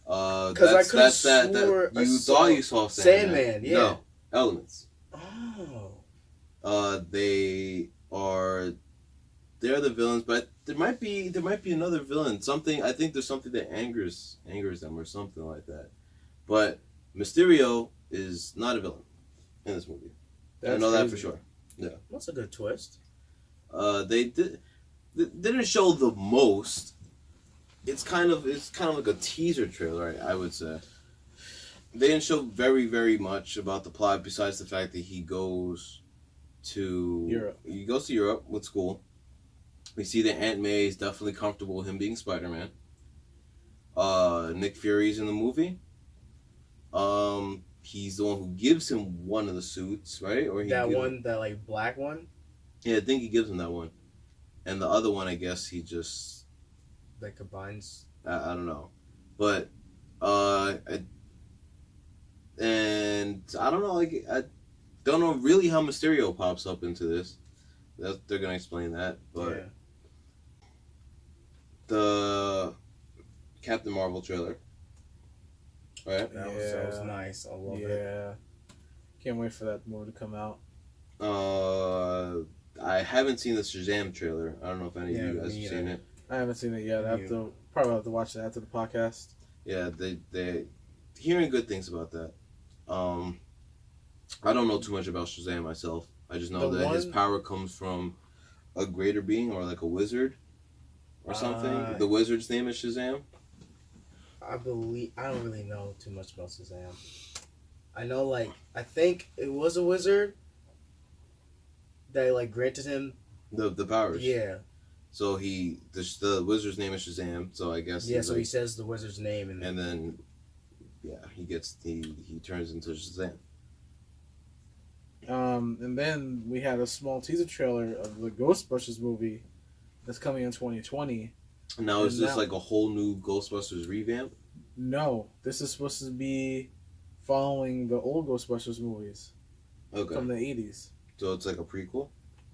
Because I could've swore I you saw thought you saw Sandman, yeah. No, Elements. Oh. They're the villains, but there might be another villain. I think there's something that angers them or something like that. But Mysterio is not a villain in this movie. I know that for sure. Yeah. That's a good twist. They didn't show the most. It's kind of like a teaser trailer, I would say. They didn't show very, very much about the plot besides the fact that he goes to Europe. He goes to Europe with school. We see that Aunt May is definitely comfortable with him being Spider-Man. Nick Fury's in the movie. He's the one who gives him one of the suits, right? Or That like black one Yeah, I think he gives him that one. And the other one, I guess he just that combines. I don't know, but and I don't know. Like I don't know really how Mysterio pops up into this. They're gonna explain that, but Yeah. the Captain Marvel trailer, right? That was nice. I love it. Yeah. Can't wait for that movie to come out. I haven't seen the Shazam trailer. I don't know if any of you guys me have seen either. it. I haven't seen it yet. I probably have to watch it after the podcast. Yeah, they hearing good things about that. I don't know too much about Shazam myself. I just know that his power comes from a greater being or like a wizard or something. The wizard's name is Shazam. I don't really know too much about Shazam. I know, like, I think it was a wizard that like granted him The powers. Yeah. So the wizard's name is Shazam. So I guess Yeah. So he says the wizard's name and then he turns into Shazam. And then we had a small teaser trailer of the Ghostbusters movie that's coming in 2020. Now is this like a whole new Ghostbusters revamp? No, this is supposed to be following the old Ghostbusters movies from the 80s. So it's like a prequel?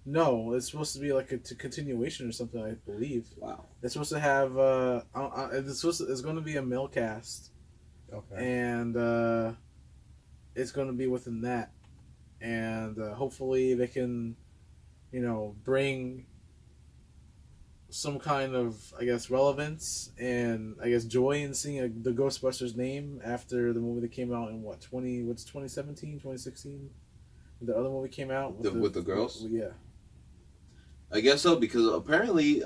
No, it's supposed to be like a continuation or something, I believe. Wow. It's supposed to have it's going to be a male cast. Okay. And it's going to be within that. And hopefully they can, bring some kind of, I guess, relevance and, I guess, joy in seeing the Ghostbusters name after the movie that came out in 2017, 2016? The other movie came out with the girls? Yeah. I guess so, because apparently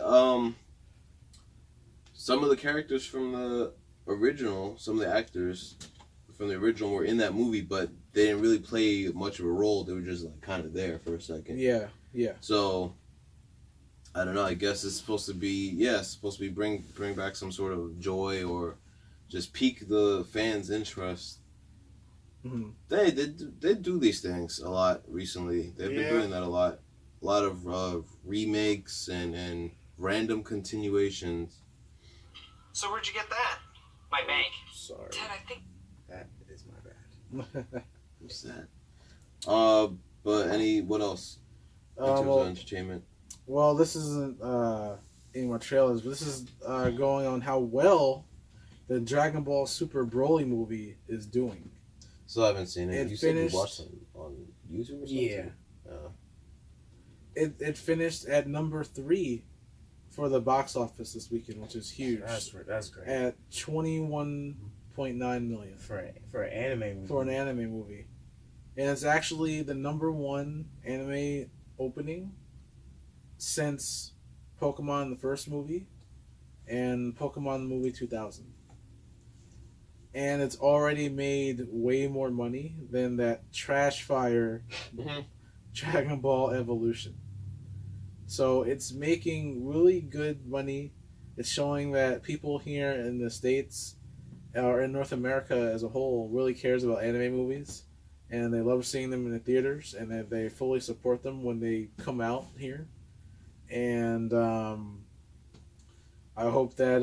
some of the characters from the original, some of the actors from the original were in that movie, but they didn't really play much of a role. They were just like kind of there for a second. Yeah, yeah. So I don't know. I guess it's supposed to be bring back some sort of joy or just pique the fans' interest. Mm-hmm. They do these things a lot recently. They've been doing that a lot. A lot of remakes and random continuations. So where'd you get that? My bank. Sorry. Ted, I think. That is my bad. What's that? But what else in terms of entertainment? Well, this isn't any more trailers, but this is going on how well the Dragon Ball Super Broly movie is doing. So I haven't seen it. It You finished- said you watched it on YouTube or something? Yeah. It finished at number 3 for the box office this weekend, which is huge. That's great. At 21.9 million For an anime movie. for an anime movie, and it's actually the number 1 anime opening since Pokemon the first movie and Pokemon the movie 2000. And it's already made way more money than that trash fire Mhm. Dragon Ball Evolution. So it's making really good money. It's showing that people here in the States or in North America as a whole really cares about anime movies, and they love seeing them in the theaters, and that they fully support them when they come out here. And I hope that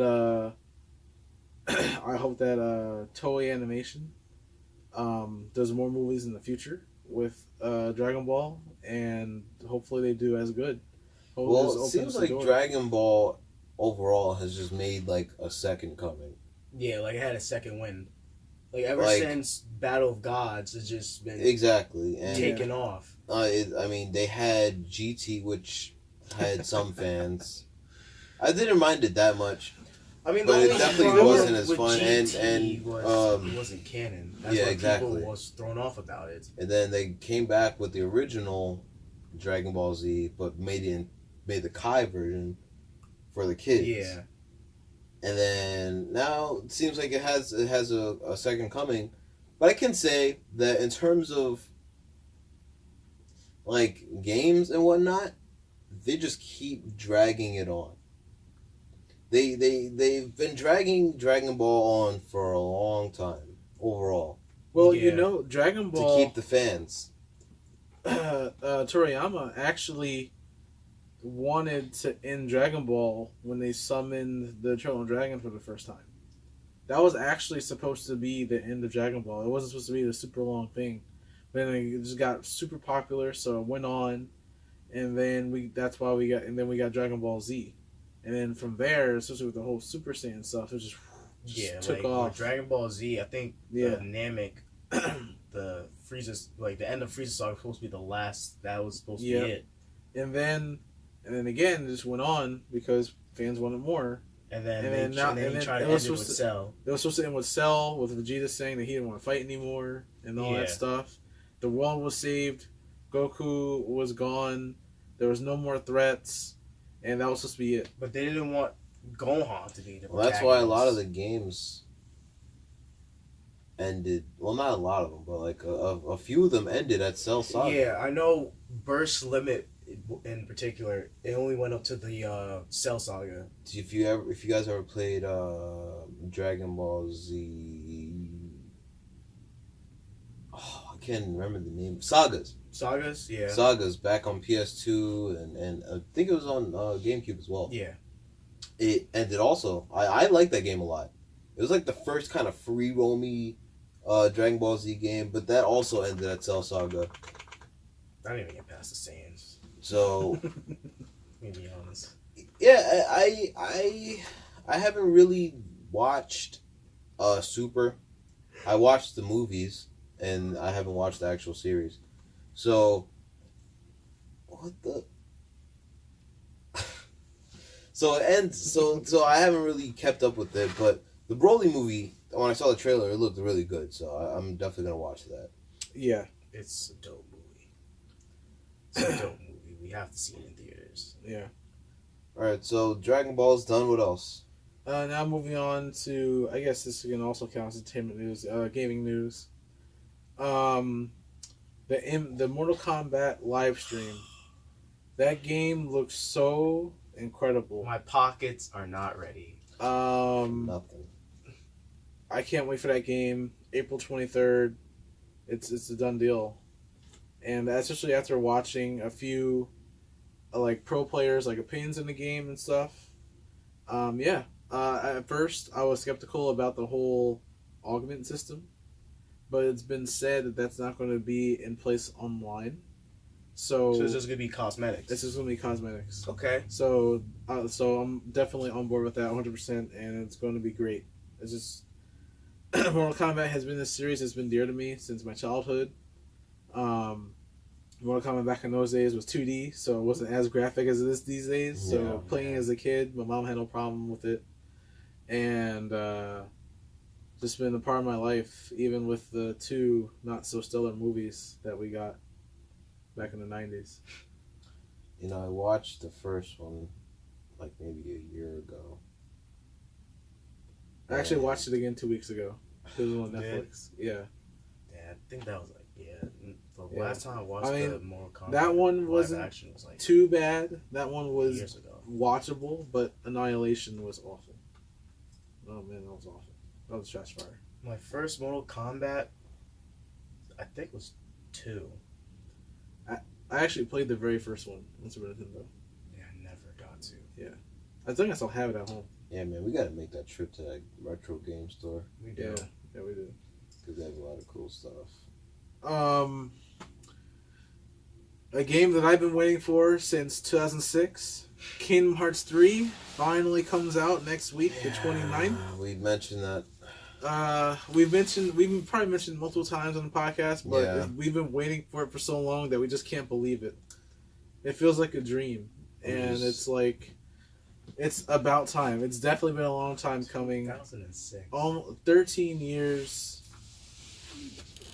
Toei Animation does more movies in the future with Dragon Ball, and hopefully they do as good. Hopefully Well, this it opens seems the like door. Dragon Ball overall has just made like a second coming. Yeah, like it had a second wind. Like ever Like- since Battle of Gods, it's just been Exactly, and taken off. I mean they had GT, which had some fans. I didn't mind it that much. I mean, But the it only definitely problem wasn't as with fun, GT and, was it wasn't canon. That's yeah, why exactly. people was thrown off about it. And then they came back with the original Dragon Ball Z, but made the Kai version for the kids. Yeah, And then now it seems like it has a second coming. But I can say that in terms of like games and whatnot, they just keep dragging it on. They've been dragging Dragon Ball on for a long time overall Well, Yeah. Dragon to Ball keep the fans. Toriyama actually wanted to end Dragon Ball when they summoned the Eternal Dragon for the first time. That was actually supposed to be the end of Dragon Ball. It wasn't supposed to be the super long thing. But then it just got super popular, so it went on, and then we got Dragon Ball Z. And then from there, especially with the whole Super Saiyan stuff, it just took like off. with Dragon Ball Z, I think Yeah. Namek, the Frieza, like the end of Frieza Saga was supposed to be the last. That was supposed to Yeah. be it. And then again, it just went on because fans wanted more. And then And they, then now- and then and they then tried to it end was it with supposed to- Cell. It was supposed to end with Cell, with Vegeta saying that he didn't want to fight anymore, and all Yeah. that stuff. The world was saved. Goku was gone. There was no more threats, and that was supposed to be it. But they didn't want Gohan to be the Well, that's why a lot of protagonist. the games ended. Well, not a lot of them, but like a few of them ended at Cell Saga. Yeah, I know Burst Limit in particular, it only went up to the Cell Saga. If you guys ever played Dragon Ball Z, oh, I can't remember the name. Sagas back on PS2 and I think it was on GameCube as well. Yeah. It ended also. I like that game a lot. It was like the first kind of free roamy Dragon Ball Z game, but that also ended at Cell Saga. I didn't even get past the Saiyans. So Let me be honest. yeah, I haven't really watched Super. I watched the movies and I haven't watched the actual series. So what the So it ends so I haven't really kept up with it, but the Broly movie, when I saw the trailer, it looked really good, so I'm definitely gonna watch that. Yeah, It's a dope movie. It's a dope movie. We have to see it in theaters. yeah. Alright, so Dragon Ball's done, what else? Now moving on to, I guess this can also count as entertainment news, gaming news. The Mortal Kombat live stream. That game looks so incredible. My pockets are not ready. Nothing. I can't wait for that game. April 23rd. It's a done deal. And especially after watching a few like pro players like opinions in the game and stuff. Yeah, At first, I was skeptical about the whole augment system, but it's been said that that's not going to be in place online. So it's just gonna be cosmetics. it's just going to be cosmetics. Okay. So I'm definitely on board with that 100%, and it's going to be great. It's just Mortal Kombat has been a series that's been dear to me since my childhood. Mortal Kombat back in those days was 2D, so it wasn't as graphic as it is these days. So Yeah, playing as a kid, my mom had no problem with it, and just been a part of my life, even with the 2 not so stellar movies that we got back in the 90s. You know, I watched the first one like maybe a year ago. I actually watched it again 2 weeks ago. It was on Did? Netflix. Yeah. Yeah, I think that was like the Yeah. last time I watched I mean, the Mortal Kombat. that one live wasn't action was like Too bad. That one was years ago. watchable, but Annihilation was awful. Oh man, that was awful. That was trash fire. My first Mortal Kombat, I think, was 2. I actually played the very first one on Super Nintendo. Yeah, I never got to. I think I still have it at home. Yeah, man, we gotta make that trip to that retro game store We Yeah, do. yeah, we did. because they have a lot of cool stuff. A game that I've been waiting for since 2006, Kingdom Hearts 3, finally comes out next week, the 29th. We mentioned that. We've probably mentioned multiple times on the podcast, but Yeah. we've been waiting for it for so long that we just can't believe it. It feels like a dream, and Yes. it's like, it's about time. It's definitely been a long time coming. 2006. 13 years.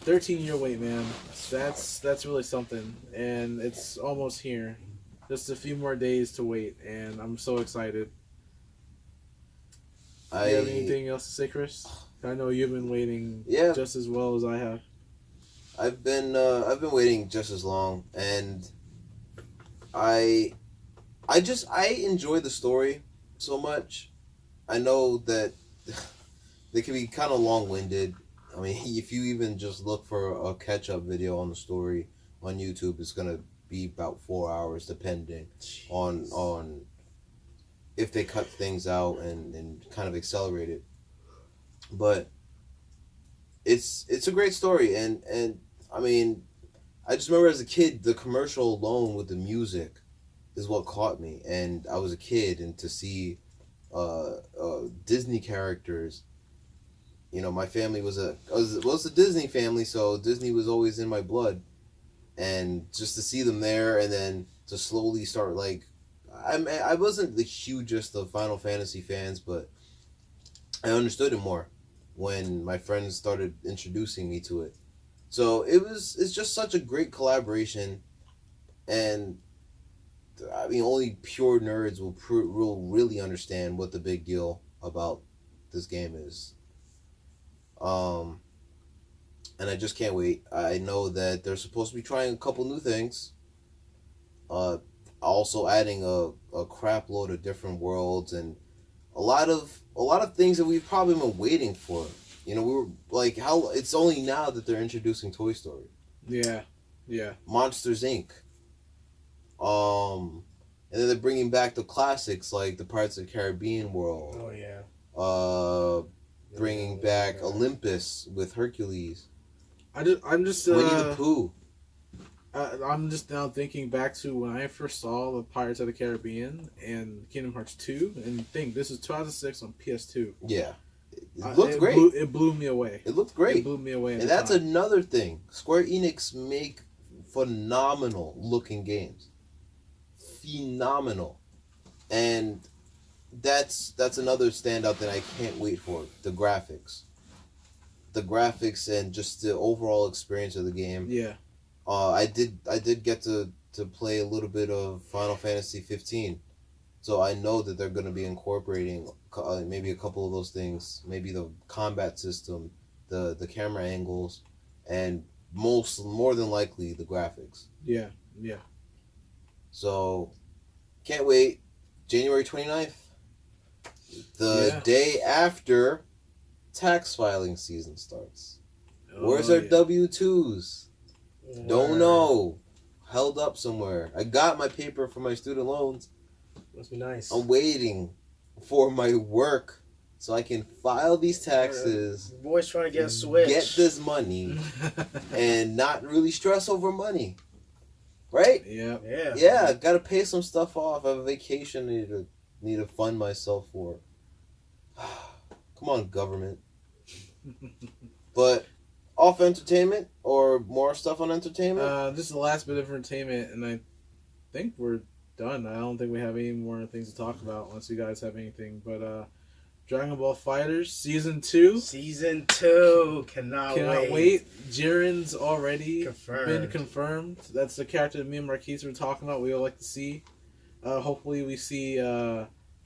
13-year wait, man. That's really something, and it's almost here. Just a few more days to wait, and I'm so excited. You have anything else to say, Chris? I know you've been waiting Yeah. just as well as I have. I've been waiting just as long, and I enjoy the story so much. I know that they can be kind of long-winded. I mean, if you even just look for a catch-up video on the story on YouTube, it's gonna be about 4 hours, depending on if they cut things out and kind of accelerate it. But it's a great story, and I mean, I just remember as a kid, the commercial alone with the music is what caught me, and I was a kid, and to see Disney characters. You know, my family was a Disney family, so Disney was always in my blood, and just to see them there, and then to slowly start like, I wasn't the hugest of Final Fantasy fans, but I understood it more when my friends started introducing me to it. So it's just such a great collaboration, and I mean, only pure nerds will really understand what the big deal about this game is. And I just can't wait. I know that they're supposed to be trying a couple new things. Also adding a crap load of different worlds and a lot of things that we've probably been waiting for. You know, we were like, how it's only now that they're introducing Toy Story. Yeah, yeah. Monsters Inc. And then they're bringing back the classics like the Pirates of the Caribbean world. Oh yeah. Bringing back Olympus with Hercules. I'm just Winnie the Pooh. I'm just now thinking back to when I first saw the Pirates of the Caribbean and Kingdom Hearts 2, and think this is 2006 on PS2. Yeah. It looked great. It blew me away. It looked great. It blew me away. At And the that's time. another thing. Square Enix make phenomenal looking games. Phenomenal. And that's another standout that I can't wait for. The graphics. The graphics and just the overall experience of the game. Yeah. I did get to play a little bit of Final Fantasy 15. So I know that they're going to be incorporating maybe a couple of those things, maybe the combat system, the camera angles, and more than likely the graphics. Yeah. Yeah. So can't wait. January 29th. The day after tax filing season starts. Where's our yeah. W-2s? Don't know. Held up somewhere. I got my paper for my student loans. Must be nice. I'm waiting. for my work so I can file these taxes, Your boy's trying to get a Switch. get this money, and not really stress over money. Right? Yeah. Yeah. Yeah, gotta pay some stuff off. I have a vacation I need to fund myself for. Come on, government. But off entertainment or more stuff on entertainment? This is the last bit of entertainment, and I think we're done. I don't think we have any more things to talk about unless you guys have anything. But Dragon Ball Fighters Season 2. Season 2. Cannot wait. Jiren's already Confirmed. been confirmed. That's the character that me and Marquis were talking about. We would like to see. Hopefully we see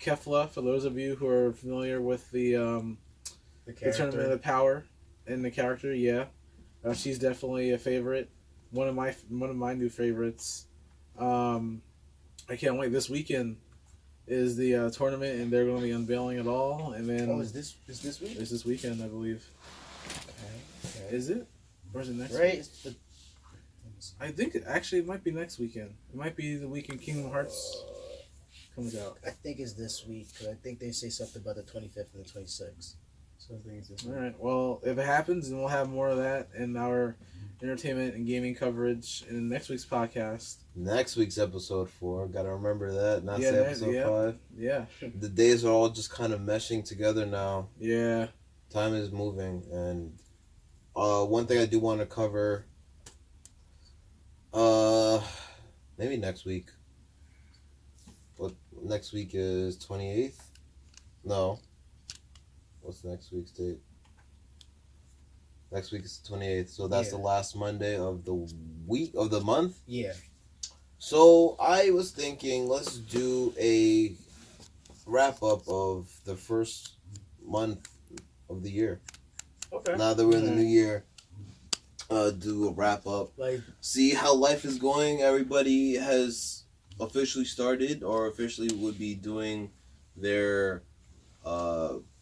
Kefla, for those of you who are familiar with the Tournament of Power and the character. Yeah, she's definitely a favorite. One of my new favorites. I can't wait. This weekend is the tournament, and they're going to be unveiling it all. And then is this week? it's this weekend, I believe. Okay. Is it? Or is it next Right? week? I think it might be next weekend. It might be the weekend Kingdom Hearts comes out. I think it's this week, because I think they say something about the 25th and the 26th. So I think it's this All week. right. Well, if it happens, then we'll have more of that in our entertainment and gaming coverage in next week's podcast. Next week's episode 4. Gotta remember that. Not say episode yeah. 5. Yeah. The days are all just kind of meshing together now. Yeah. Time is moving. And one thing I do want to cover, maybe next week. What next week is 28th? No. What's next week's date? Next week is the 28th, so that's Yeah. the last Monday of the week of the month. Yeah. So I was thinking, let's do a wrap up of the first month of the year. Okay. Now that we're in the new year, do a wrap up. Like, See how life is going. Everybody has officially started or officially would be doing their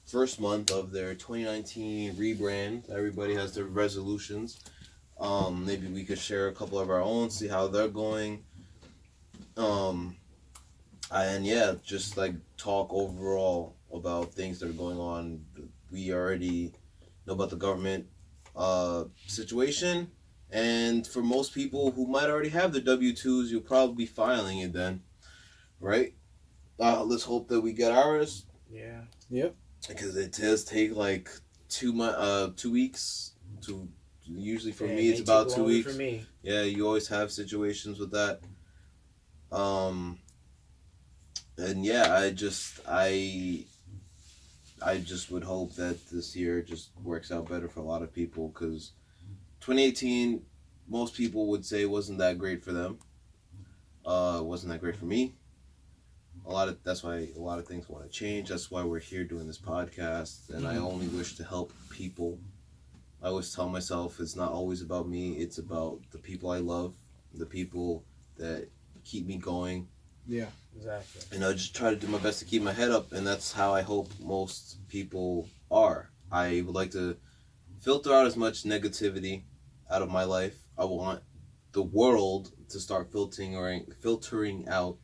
first month of their 2019 rebrand. Everybody has their resolutions. Maybe we could share a couple of our own, see how they're going. And yeah, just like talk overall about things that are going on. We already know about the government situation, and for most people who might already have their W-2s, you'll probably be filing it then, right? Let's hope that we get ours, yeah. Yep. because it does take like 2 weeks to. Usually for Yeah, me, it it's may about take 2 longer weeks. For me. Yeah, you always have situations with that. And yeah, I just would hope that this year just works out better for a lot of people, because 2018, most people would say wasn't that great for them. Wasn't that great for me. That's why a lot of things want to change. That's why we're here doing this podcast, and I only wish to help people. I always tell myself it's not always about me, it's about the people I love, the people that keep me going. Yeah. Exactly. And I just try to do my best to keep my head up, and that's how I hope most people are. I would like to filter out as much negativity out of my life. I want the world to start filtering out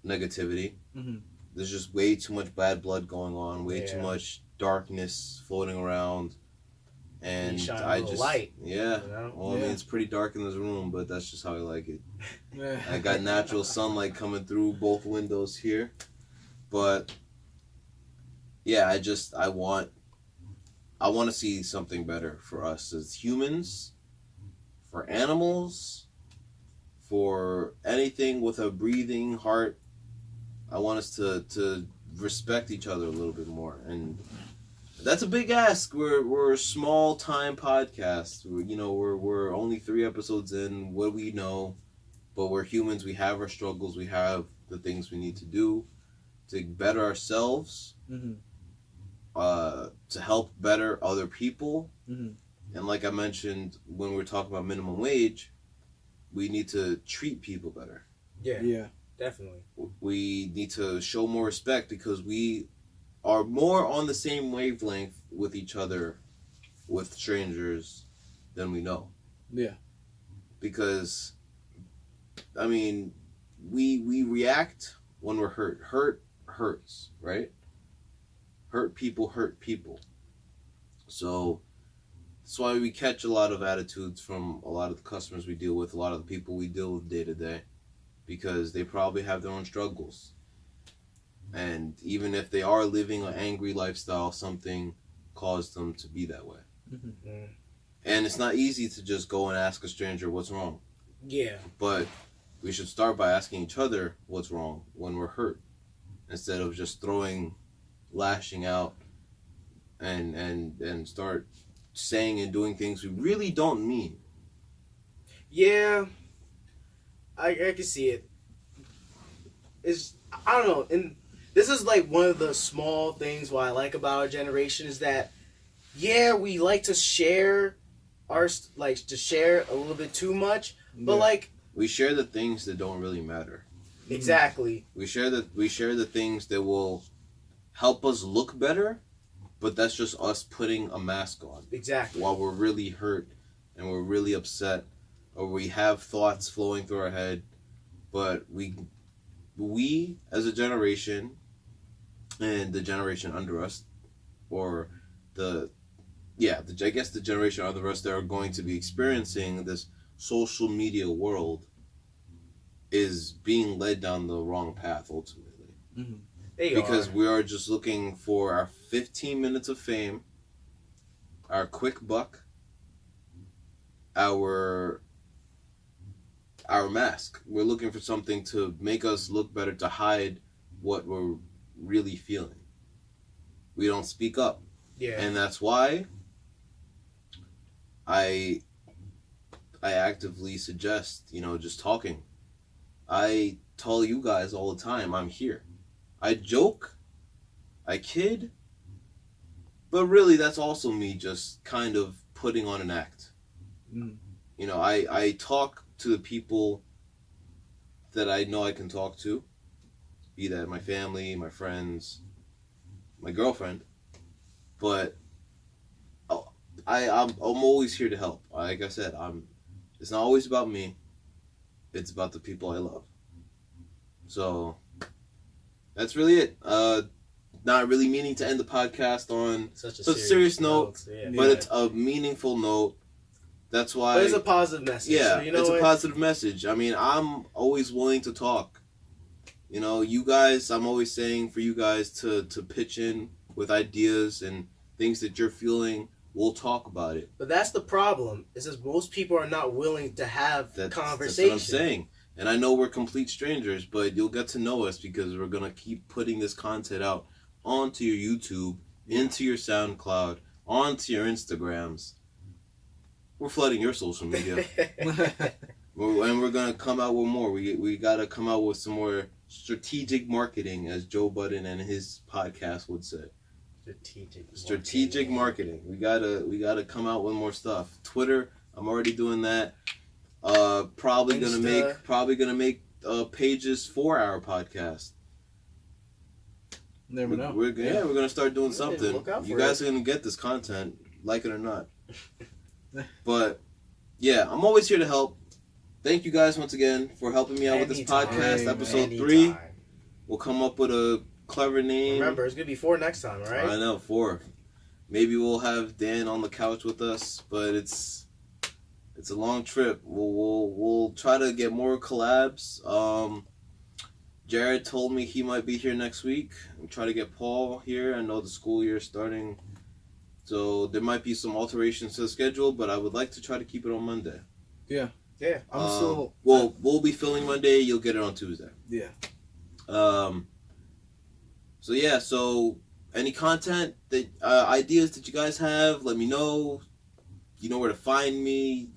negativity. Mm-hmm. There's just way too much bad blood going on, way too Yeah. much darkness floating around. And You shine a I little just light, yeah. you know? Well, I mean, Yeah. it's pretty dark in this room, but that's just how I like it. Yeah. I got natural sunlight coming through both windows here, but yeah, I want to see something better for us as humans, for animals, for anything with a breathing heart. I want us to respect each other a little bit more, and that's a big ask. We're a small time podcast. We're only 3 episodes in. What we know, but we're humans. We have our struggles. We have the things we need to do to better ourselves. Mm-hmm. To help better other people. Mm-hmm. And like I mentioned, when we're talking about minimum wage, we need to treat people better. Yeah. Yeah. Definitely. We need to show more respect, because we are more on the same wavelength with each other, with strangers, than we know. Yeah. Because, I mean, we react when we're hurt. Hurt hurts, right? hurt people hurt people. So that's why we catch a lot of attitudes from a lot of the customers we deal with, a lot of the people we deal with day to day, because they probably have their own struggles. And even if they are living an angry lifestyle, something caused them to be that way. Mm-hmm. And it's not easy to just go and ask a stranger what's wrong. Yeah. But we should start by asking each other what's wrong when we're hurt, instead of just lashing out and start saying and doing things we really don't mean. Yeah. I can see it. I don't know, and this is like one of the small things what I like about our generation is that, yeah, we like to share to share a little bit too much, but like we share the things that don't really matter. exactly. We share the things that will help us look better, but that's just us putting a mask on. Exactly. While we're really hurt and we're really upset, or we have thoughts flowing through our head, but we as a generation and the generation under us, or I guess the generation under us that are going to be experiencing this social media world, is being led down the wrong path ultimately. Mm-hmm. Because we are just looking for our 15 minutes of fame, our quick buck, our mask. We're looking for something to make us look better, to hide what we're really feeling. We don't speak up. Yeah. And that's why I actively suggest, just talking. I tell you guys all the time, I'm here. I joke, I kid, but really that's also me just kind of putting on an act. Mm. I talk to the people that I know I can talk to, be that my family, my friends, my girlfriend, but I'm always here to help. Like I said, it's not always about me, it's about the people I love. So that's really it. Not really meaning to end the podcast on such a serious note, yeah. but it's a meaningful note. That's why. But it's a positive message. Yeah, so it's a positive message. I mean, I'm always willing to talk. You guys, I'm always saying for you guys to pitch in with ideas and things that you're feeling. We'll talk about it. But that's the problem. Is that most people are not willing to have conversation. That's what I'm saying. And I know we're complete strangers, but you'll get to know us because we're going to keep putting this content out onto your YouTube, into your SoundCloud, onto your Instagrams. We're flooding your social media. And we're going to come out with more. We got to come out with some more strategic marketing, as Joe Budden and his podcast would say. Strategic marketing. We gotta come out with more stuff. Twitter, I'm already doing that. Probably gonna make pages for our podcast. Never know. We're gonna start doing Yeah, something. look out for You guys it. are gonna get this content, like it or not. But yeah, I'm always here to help. Thank you guys once again for helping me out with this podcast. Episode 3. We'll come up with a clever name. Remember, it's gonna be 4 next time, all right? I know, 4. Maybe we'll have Dan on the couch with us, but it's a long trip. We'll try to get more collabs. Jared told me he might be here next week. We'll try to get Paul here. I know the school year is starting, so there might be some alterations to the schedule, but I would like to try to keep it on Monday. Yeah. I'm still. We'll be filming Monday. You'll get it on Tuesday. Yeah. So any content that ideas that you guys have, let me know. You know where to find me.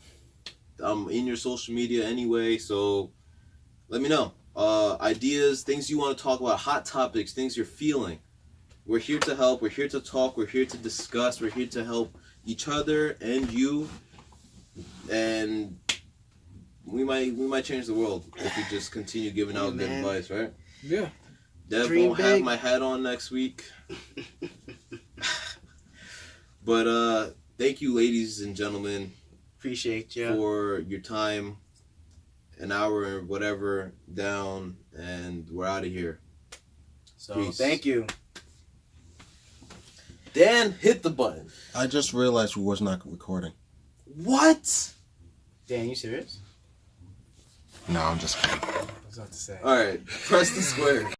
I'm in your social media anyway, so let me know. Ideas, things you want to talk about, hot topics, things you're feeling. We're here to help. We're here to talk. We're here to discuss. We're here to help each other and you. And we might change the world if we just continue giving out good advice, right? Yeah. Dev Dream won't have big. my hat on next week. But thank you, ladies and gentlemen, Appreciate you. for your time. An hour or whatever down, and we're out of here. So Peace. thank you. Dan hit the button. I just realized we was not recording. What? Dan, you serious? No, I'm just kidding. I was about to say. All right, press the square.